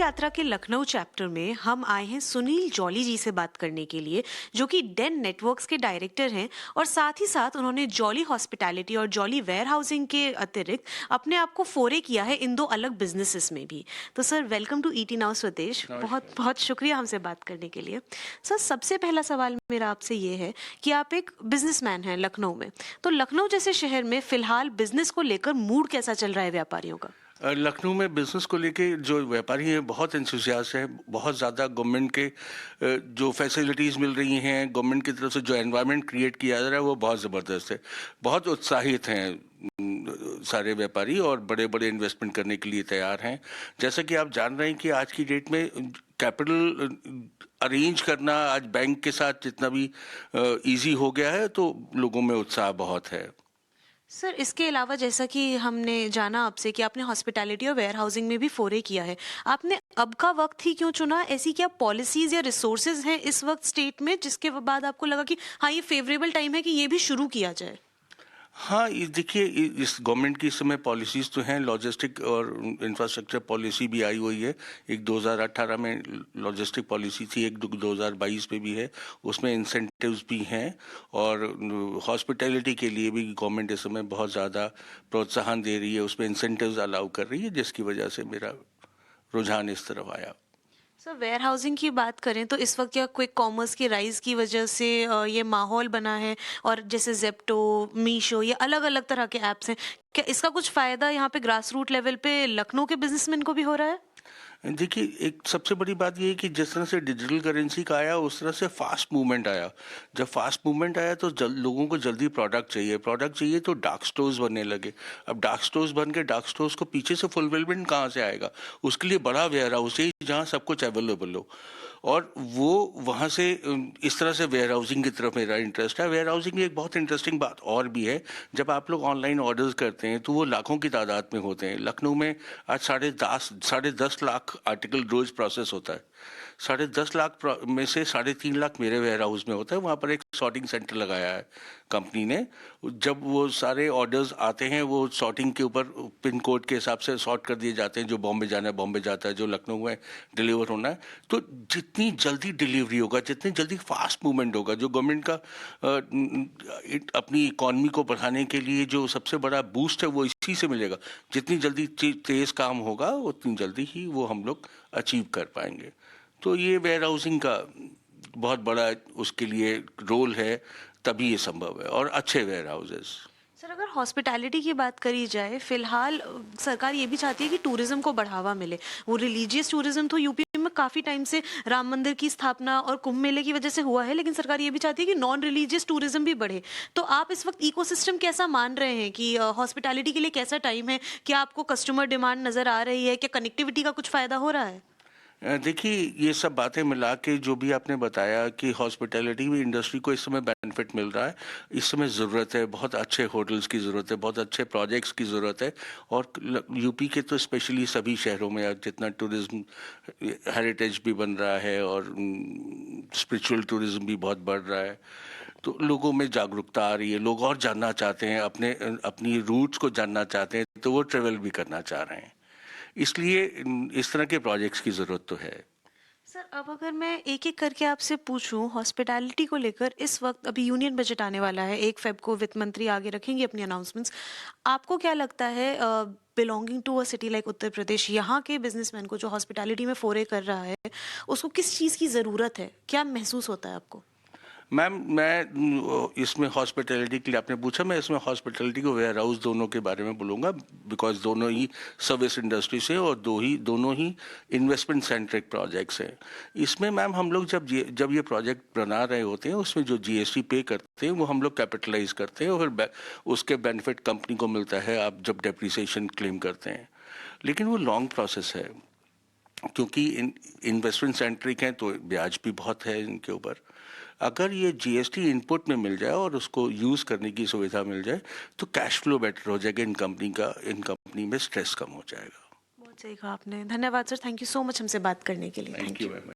यात्रा के लखनऊ चैप्टर में हम आए हैं सुनील जॉली जी से बात करने के लिए, जो कि डेन नेटवर्क्स के डायरेक्टर हैं और साथ ही साथ उन्होंने जॉली हॉस्पिटैलिटी और जॉली वेयर हाउसिंग के अतिरिक्त अपने आप को फोरे किया है इन दो अलग बिजनेसेस में भी। तो sir, welcome to ET now Swadesh. बहुत बहुत शुक्रिया हमसे बात करने के लिए। सर, सबसे पहला सवाल मेरा आपसे ये है कि आप एक बिजनेसमैन हैं लखनऊ में, तो लखनऊ जैसे शहर में फिलहाल बिजनेस को लेकर मूड कैसा चल रहा है व्यापारियों का? लखनऊ में बिज़नेस को लेके जो व्यापारी हैं बहुत एंथुसियास्ट हैं। बहुत ज़्यादा गवर्नमेंट के जो फैसिलिटीज़ मिल रही हैं, गवर्नमेंट की तरफ से जो एनवायरनमेंट क्रिएट किया जा रहा है वो बहुत ज़बरदस्त है। बहुत उत्साहित हैं सारे व्यापारी और बड़े बड़े इन्वेस्टमेंट करने के लिए तैयार हैं। जैसा कि आप जान रहे हैं कि आज की डेट में कैपिटल अरेंज करना आज बैंक के साथ जितना भी ईजी हो गया है, तो लोगों में उत्साह बहुत है। सर, इसके अलावा जैसा कि हमने जाना आपसे कि आपने हॉस्पिटैलिटी और वेयर हाउसिंग में भी फोरे किया है, आपने अब का वक्त ही क्यों चुना? ऐसी क्या पॉलिसीज या रिसोर्सेज हैं इस वक्त स्टेट में जिसके बाद आपको लगा कि हाँ, ये फेवरेबल टाइम है कि ये भी शुरू किया जाए? हाँ, ये देखिए, इस गवर्नमेंट की इस समय पॉलिसीज़ तो हैं। लॉजिस्टिक और इंफ्रास्ट्रक्चर पॉलिसी भी आई हुई है। एक 2018 में लॉजिस्टिक पॉलिसी थी, एक 2022 में भी है। उसमें इंसेंटिव्स भी हैं और हॉस्पिटैलिटी के लिए भी गवर्नमेंट इस समय बहुत ज़्यादा प्रोत्साहन दे रही है, उसमें इंसेंटिव्स अलाउ कर रही है, जिसकी वजह से मेरा रुझान इस तरफ आया। सर, वेयर हाउसिंग की बात करें तो इस वक्त क्या क्विक कॉमर्स की राइज की वजह से ये माहौल बना है, और जैसे जेप्टो, मीशो, ये अलग अलग तरह के ऐप्स हैं, क्या इसका कुछ फायदा यहाँ पे ग्रास रूट लेवल पे लखनऊ के बिजनेसमैन को भी हो रहा है? देखिए, एक सबसे बड़ी बात ये है कि जिस तरह से डिजिटल करेंसी का आया, उस तरह से फास्ट मूवमेंट आया। जब फास्ट मूवमेंट आया तो लोगों को जल्दी प्रोडक्ट चाहिए तो डार्क स्टोर्स बनने लगे। अब डार्क स्टोर्स बन के डार्क स्टोर्स को पीछे से फुलफिलमेंट कहाँ से आएगा? उसके लिए बड़ा वेयर हाउस चाहिए जहाँ सब कुछ अवेलेबल हो। और वो वहाँ से इस तरह से वेयर हाउसिंग की तरफ मेरा इंटरेस्ट है। वेयर हाउसिंग की एक बहुत इंटरेस्टिंग बात और भी है। जब आप लोग ऑनलाइन ऑर्डर्स करते हैं तो वो लाखों की तादाद में होते हैं। लखनऊ में आज साढ़े दस लाख आर्टिकल रोज प्रोसेस होता है। 10.5 लाख में से 3.5 लाख मेरे वेयर हाउस में होता है। वहाँ पर एक सॉर्टिंग सेंटर लगाया है कंपनी ने। जब वो सारे ऑर्डर्स आते हैं, वो सॉर्टिंग के ऊपर पिन कोड के हिसाब से सॉर्ट कर दिए जाते हैं। जो बॉम्बे जाना है बॉम्बे जाता है, जो लखनऊ में डिलीवर होना है। तो जितनी जल्दी डिलीवरी होगा, जितनी जल्दी फास्ट मूवमेंट होगा, जो गवर्नमेंट का अपनी इकॉनमी को बढ़ाने के लिए जो सबसे बड़ा बूस्ट है वो इसी से मिलेगा। जितनी जल्दी तेज़ काम होगा उतनी जल्दी ही वो हम लोग अचीव कर पाएंगे। तो ये वेयर हाउसिंग का बहुत बड़ा उसके लिए रोल है, तभी ये संभव है, और अच्छे वेयर हाउसेस। सर, अगर हॉस्पिटैलिटी की बात करी जाए, फिलहाल सरकार ये भी चाहती है कि टूरिज्म को बढ़ावा मिले। वो रिलीजियस टूरिज्म तो यूपी में काफी टाइम से राम मंदिर की स्थापना और कुंभ मेले की वजह से हुआ है, लेकिन सरकार ये भी चाहती है कि नॉन रिलीजियस टूरिज्म भी बढ़े। तो आप इस वक्त इकोसिस्टम कैसा मान रहे हैं कि हॉस्पिटैलिटी के लिए कैसा टाइम है? क्या आपको कस्टमर डिमांड नजर आ रही है? क्या कनेक्टिविटी का कुछ फायदा हो रहा है? देखिए, ये सब बातें मिला के जो भी आपने बताया कि हॉस्पिटैलिटी भी इंडस्ट्री को इस समय बेनिफिट मिल रहा है। इस समय ज़रूरत है, बहुत अच्छे होटल्स की ज़रूरत है, बहुत अच्छे प्रोजेक्ट्स की ज़रूरत है। और यूपी के तो स्पेशली सभी शहरों में आज जितना टूरिज्म हेरिटेज भी बन रहा है और स्पिरिचुअल टूरिज्म भी बहुत बढ़ रहा है, तो लोगों में जागरूकता आ रही है। लोग और जानना चाहते हैं, अपनी रूट्स को जानना चाहते हैं, तो वो ट्रेवल भी करना चाह रहे हैं। इसलिए इस तरह के प्रोजेक्ट्स की ज़रूरत तो है। सर, अब अगर मैं एक एक करके आपसे पूछूं हॉस्पिटैलिटी को लेकर, इस वक्त अभी यूनियन बजट आने वाला है, 1 फेब को वित्त मंत्री आगे रखेंगे अपनी अनाउंसमेंट्स। आपको क्या लगता है, belonging to a city like Uttar Pradesh, यहाँ के बिजनेसमैन को जो हॉस्पिटैलिटी में फोरे कर रहा है, उसको किस चीज़ की ज़रूरत है? क्या महसूस होता है आपको? मैम, मैं इसमें हॉस्पिटैलिटी के लिए आपने पूछा, मैं इसमें हॉस्पिटैलिटी को वेयर हाउस दोनों के बारे में बोलूँगा, बिकॉज दोनों ही सर्विस इंडस्ट्री से और दोनों ही इन्वेस्टमेंट सेंट्रिक प्रोजेक्ट्स हैं। इसमें मैम हम लोग जब ये प्रोजेक्ट बना रहे होते हैं, उसमें जो जीएसटी पे करते हैं वो हम लोग कैपिटलाइज करते हैं और फिर उसके बेनिफिट कंपनी को मिलता है आप जब डेप्रिसिएशन क्लेम करते हैं। लेकिन वो लॉन्ग प्रोसेस है, क्योंकि इन्वेस्टमेंट सेंट्रिक हैं तो ब्याज भी बहुत है इनके ऊपर। अगर ये जीएसटी इनपुट में मिल जाए और उसको यूज़ करने की सुविधा मिल जाए तो कैश फ्लो बेटर हो जाएगा, इन कंपनी में स्ट्रेस कम हो जाएगा। बहुत सही कहा आपने। धन्यवाद sir, thank you so much हमसे बात करने के लिए। Thank thank you you. Very much.